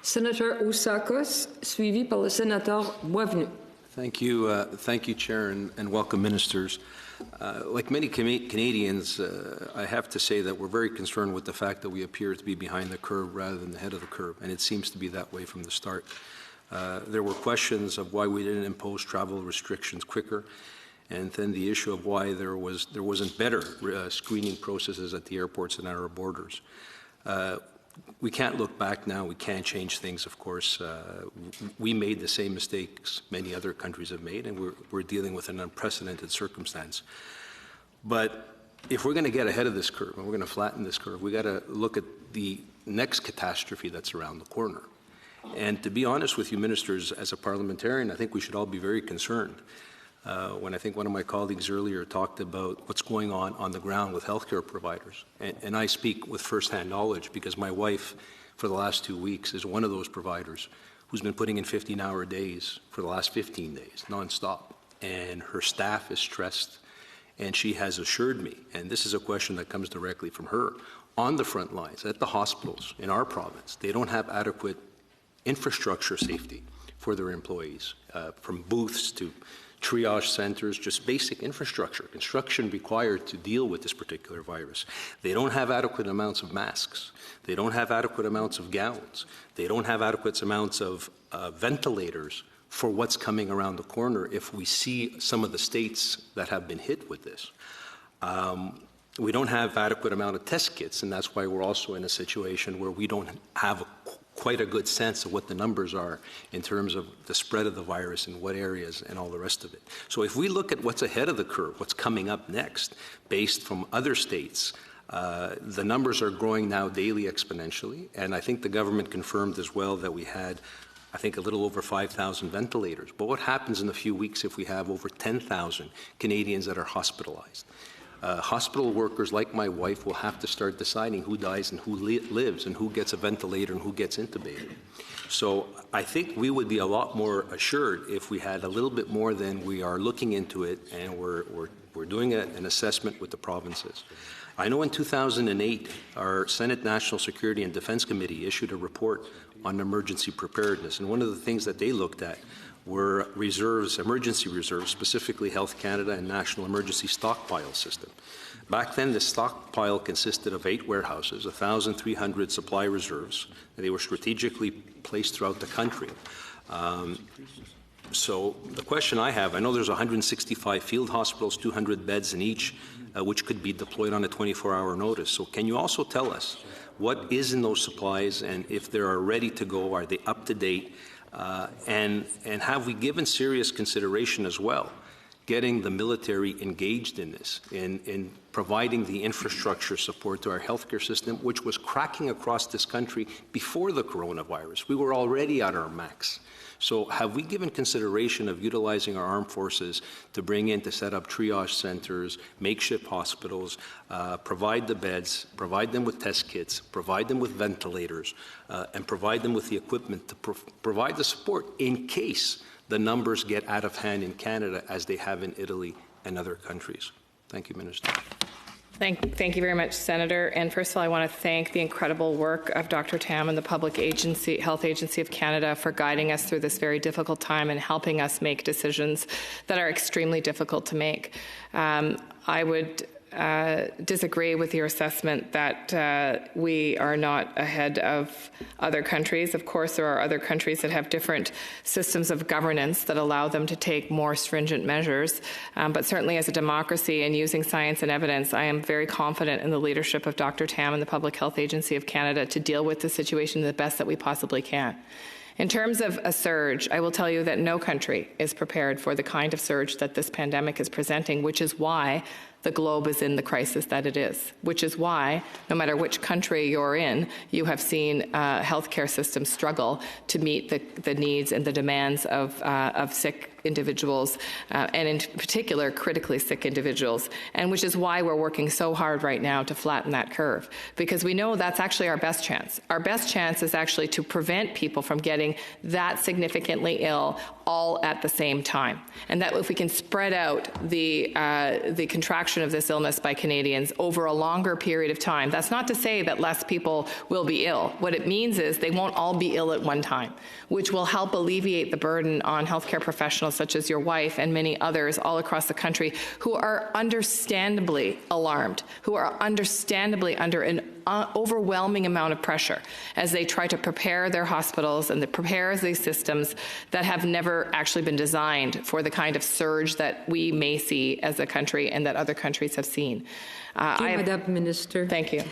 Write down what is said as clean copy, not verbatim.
Senator Ousakos, suivi par le sénateur Boisvenu. Thank you, Chair, and welcome, ministers. Like many Canadians, I have to say that we're very concerned with the fact that we appear to be behind the curve rather than the head of the curve, and it seems to be that way from the start. There were questions of why we didn't impose travel restrictions quicker, and then the issue of why there wasn't better screening processes at the airports and at our borders. We can't look back now. We can't change things, of course. We made the same mistakes many other countries have made, and we're dealing with an unprecedented circumstance. But if we're going to get ahead of this curve, and we're going to flatten this curve, we got to look at the next catastrophe that's around the corner. And to be honest with you, ministers, as a parliamentarian, I think we should all be very concerned. When I think one of my colleagues earlier talked about what's going on the ground with healthcare providers. And I speak with firsthand knowledge because my wife, for the last 2 weeks, is one of those providers who's been putting in 15-hour days for the last 15 days, nonstop. And her staff is stressed. And she has assured me, and this is a question that comes directly from her, on the front lines, at the hospitals in our province, they don't have adequate infrastructure safety for their employees, from booths to triage centers, just basic infrastructure, construction required to deal with this particular virus. They don't have adequate amounts of masks. They don't have adequate amounts of gowns. They don't have adequate amounts of ventilators for what's coming around the corner if we see some of the states that have been hit with this. We don't have adequate amount of test kits, and that's why we're also in a situation where we don't have quite a good sense of what the numbers are in terms of the spread of the virus in what areas and all the rest of it. So if we look at what's ahead of the curve, what's coming up next, based from other states, the numbers are growing now daily exponentially, and I think the government confirmed as well that we had, I think, a little over 5,000 ventilators. But what happens in a few weeks if we have over 10,000 Canadians that are hospitalized? Hospital workers like my wife will have to start deciding who dies and who lives and who gets a ventilator and who gets intubated. So I think we would be a lot more assured if we had a little bit more than we are looking into it, and we're doing an assessment with the provinces. I know in 2008, our Senate National Security and Defense Committee issued a report on emergency preparedness, and one of the things that they looked at were reserves, emergency reserves, specifically Health Canada and National Emergency Stockpile System. Back then, the stockpile consisted of 8 warehouses, 1,300 supply reserves. They were strategically placed throughout the country. So the question I have, I know there's 165 field hospitals, 200 beds in each, which could be deployed on a 24-hour notice. So can you also tell us what is in those supplies, and if they are ready to go, are they up to date? And have we given serious consideration as well, getting the military engaged in this, in providing the infrastructure support to our healthcare system, which was cracking across this country before the coronavirus? We were already at our max. So have we given consideration of utilizing our armed forces to set up triage centers, makeshift hospitals, provide the beds, provide them with test kits, provide them with ventilators, and provide them with the equipment to provide the support in case the numbers get out of hand in Canada as they have in Italy and other countries? Thank you, Minister. Thank you very much, Senator. And first of all, I want to thank the incredible work of Dr. Tam and the Health Agency of Canada for guiding us through this very difficult time and helping us make decisions that are extremely difficult to make. I would disagree with your assessment that we are not ahead of other countries. Of course, there are other countries that have different systems of governance that allow them to take more stringent measures. But certainly as a democracy and using science and evidence, I am very confident in the leadership of Dr. Tam and the Public Health Agency of Canada to deal with the situation the best that we possibly can. In terms of a surge, I will tell you that no country is prepared for the kind of surge that this pandemic is presenting, which is why the globe is in the crisis that it is, which is why, no matter which country you're in, you have seen healthcare systems struggle to meet the needs and the demands of sick individuals, and in particular, critically sick individuals, and which is why we're working so hard right now to flatten that curve, because we know that's actually our best chance. Our best chance is actually to prevent people from getting that significantly ill all at the same time, and that if we can spread out the contraction of this illness by Canadians over a longer period of time, that's not to say that less people will be ill. What it means is they won't all be ill at one time, which will help alleviate the burden on healthcare professionals such as your wife and many others all across the country who are understandably alarmed, who are understandably under an overwhelming amount of pressure as they try to prepare their hospitals and prepare these systems that have never actually been designed for the kind of surge that we may see as a country and that other countries have seen. Madam Minister. Thank you.